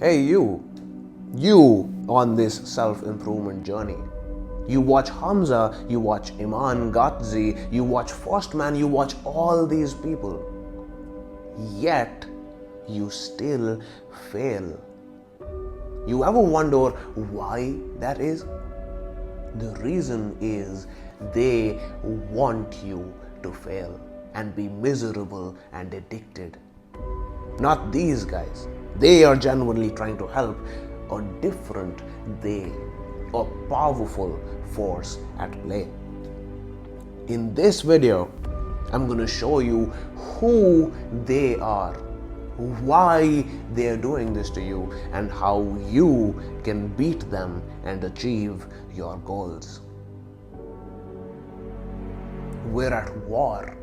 Hey, you on this self-improvement journey. You watch Hamza, you watch Iman Ghazi, you watch Firstman, you watch all these people. Yet, you still fail. You ever wonder why that is? The reason is they want you to fail and be miserable and addicted. Not these guys. They are genuinely trying to help a different they, a powerful force at play. In this video, I'm going to show you who they are, why they are doing this to you, and how you can beat them and achieve your goals. We're at war.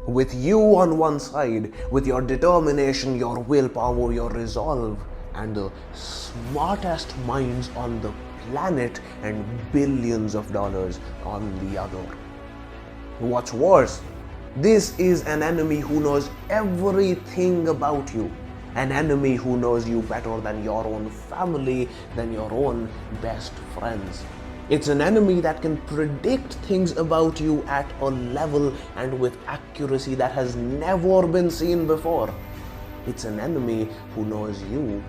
With you on one side, with your determination, your willpower, your resolve, and the smartest minds on the planet and billions of dollars on the other. What's worse, this is an enemy who knows everything about you. An enemy who knows you better than your own family, than your own best friends. It's an enemy that can predict things about you at a level and with accuracy that has never been seen before. It's an enemy who knows you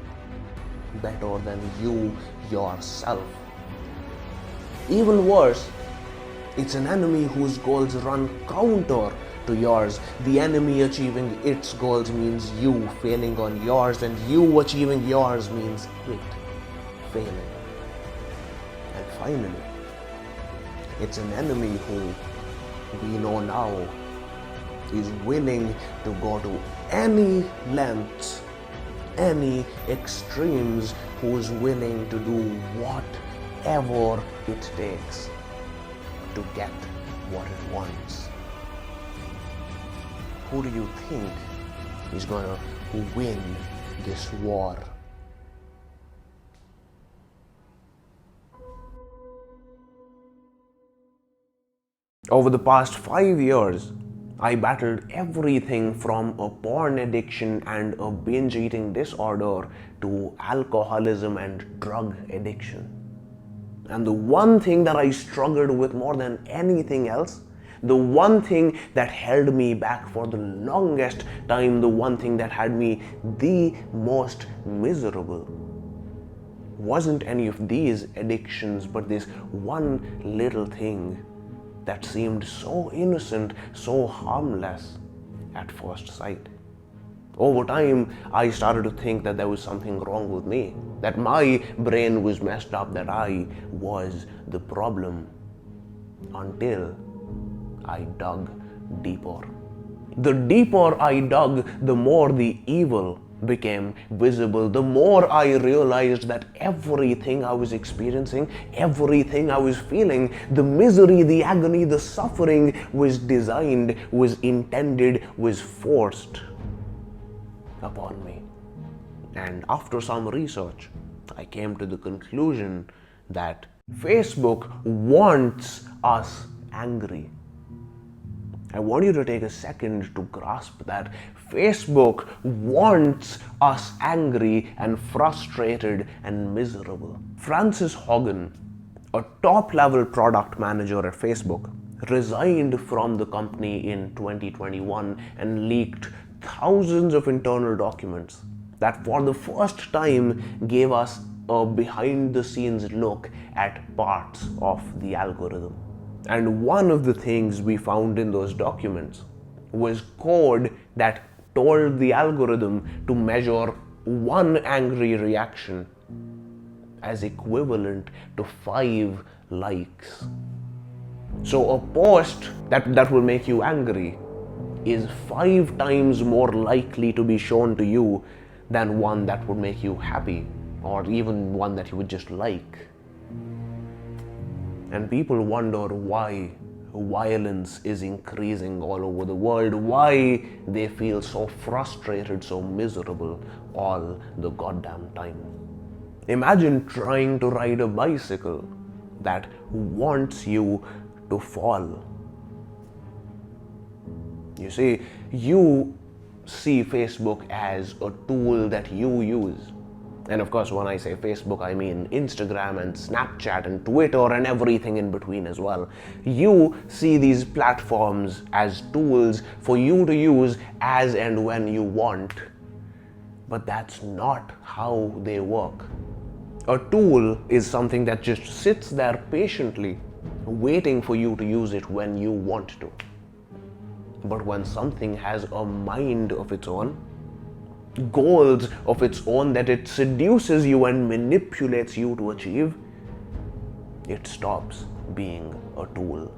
better than you yourself. Even worse, it's an enemy whose goals run counter to yours. The enemy achieving its goals means you failing on yours, and you achieving yours means it failing. And finally, it's an enemy who we know now is willing to go to any lengths, any extremes, who's willing to do whatever it takes to get what it wants. Who do you think is gonna win this war? Over the past 5 years, I battled everything from a porn addiction and a binge eating disorder to alcoholism and drug addiction. And the one thing that I struggled with more than anything else, the one thing that held me back for the longest time, the one thing that had me the most miserable, wasn't any of these addictions, but this one little thing that seemed so innocent, so harmless at first sight. Over time, I started to think that there was something wrong with me, that my brain was messed up, that I was the problem, until I dug deeper. The deeper I dug, the more the evil became visible. The more I realized that everything I was experiencing, everything I was feeling, the misery, the agony, the suffering was designed, was intended, was forced upon me. And after some research, I came to the conclusion that Facebook wants us angry. I want you to take a second to grasp that. Facebook wants us angry and frustrated and miserable. Frances Haugen, a top-level product manager at Facebook, resigned from the company in 2021 and leaked thousands of internal documents that for the first time gave us a behind-the-scenes look at parts of the algorithm. And one of the things we found in those documents was code that told the algorithm to measure one angry reaction as equivalent to 5 likes. So a post that will make you angry is 5 times more likely to be shown to you than one that would make you happy, or even one that you would just like. And people wonder why violence is increasing all over the world, why they feel so frustrated, so miserable all the goddamn time. Imagine trying to ride a bicycle that wants you to fall. You see, you see Facebook as a tool that you use. And of course, when I say Facebook, I mean Instagram and Snapchat and Twitter and everything in between as well. You see these platforms as tools for you to use as and when you want. But that's not how they work. A tool is something that just sits there patiently, waiting for you to use it when you want to. But when something has a mind of its own, goals of its own that it seduces you and manipulates you to achieve, it stops being a tool.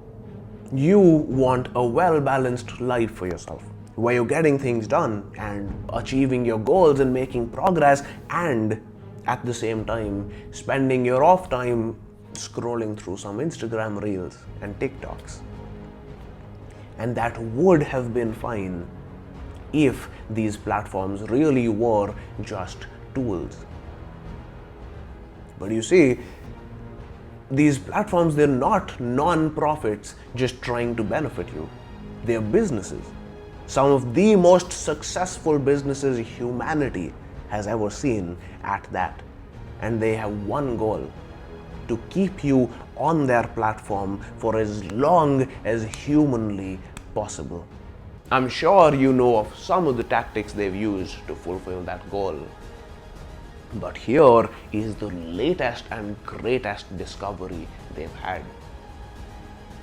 You want a well-balanced life for yourself, where you're getting things done and achieving your goals and making progress, and at the same time spending your off time scrolling through some Instagram reels and TikToks. And that would have been fine if these platforms really were just tools. But you see, these platforms, they're not non-profits just trying to benefit you. They're businesses. Some of the most successful businesses humanity has ever seen at that. And they have one goal: to keep you on their platform for as long as humanly possible. I'm sure you know of some of the tactics they've used to fulfill that goal. But here is the latest and greatest discovery they've had.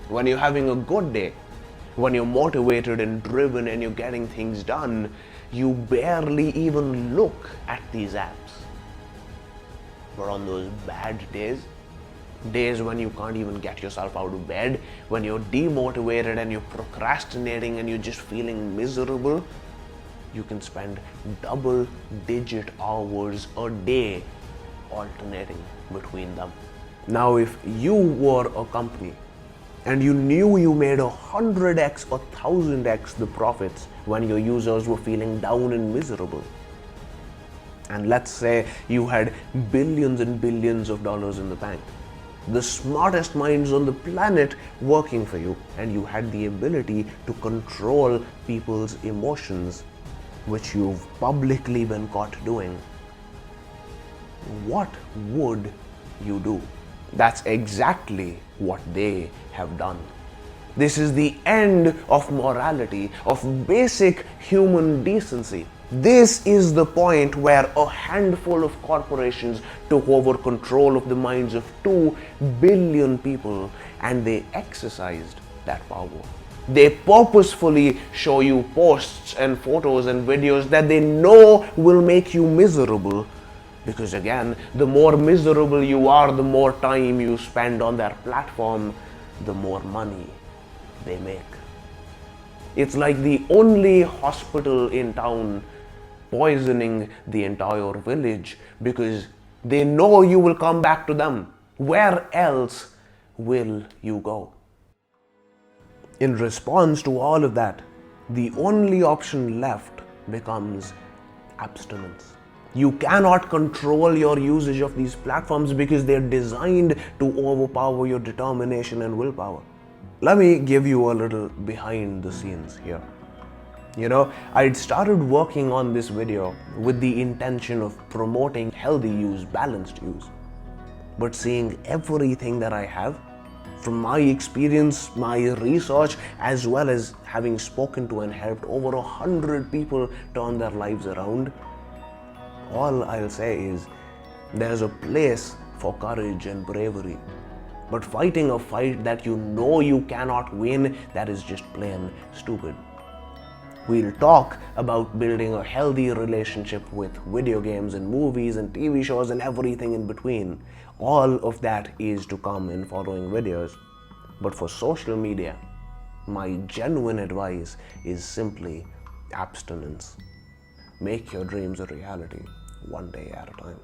When you're having a good day, when you're motivated and driven and you're getting things done, you barely even look at these apps. But on those bad days when you can't even get yourself out of bed, when you're demotivated and you're procrastinating and you're just feeling miserable, you can spend double-digit hours a day alternating between them. Now, if you were a company and you knew you made 100x or 1000x the profits when your users were feeling down and miserable, and let's say you had billions and billions of dollars in the bank, the smartest minds on the planet working for you, and you had the ability to control people's emotions, which you've publicly been caught doing, what would you do? That's exactly what they have done. This is the end of morality, of basic human decency. This is the point where a handful of corporations took over control of the minds of 2 billion people, and they exercised that power. They purposefully show you posts and photos and videos that they know will make you miserable, because again, the more miserable you are, the more time you spend on their platform, the more money they make. It's like the only hospital in town poisoning the entire village because they know you will come back to them. Where else will you go? In response to all of that, the only option left becomes abstinence. You cannot control your usage of these platforms because they're designed to overpower your determination and willpower. Let me give you a little behind the scenes here. I'd started working on this video with the intention of promoting healthy use, balanced use. But seeing everything that I have, from my experience, my research, as well as having spoken to and helped over 100 people turn their lives around, all I'll say is there's a place for courage and bravery. But fighting a fight that you know you cannot win, that is just plain stupid. We'll talk about building a healthy relationship with video games and movies and TV shows and everything in between. All of that is to come in following videos. But for social media, my genuine advice is simply abstinence. Make your dreams a reality, one day at a time.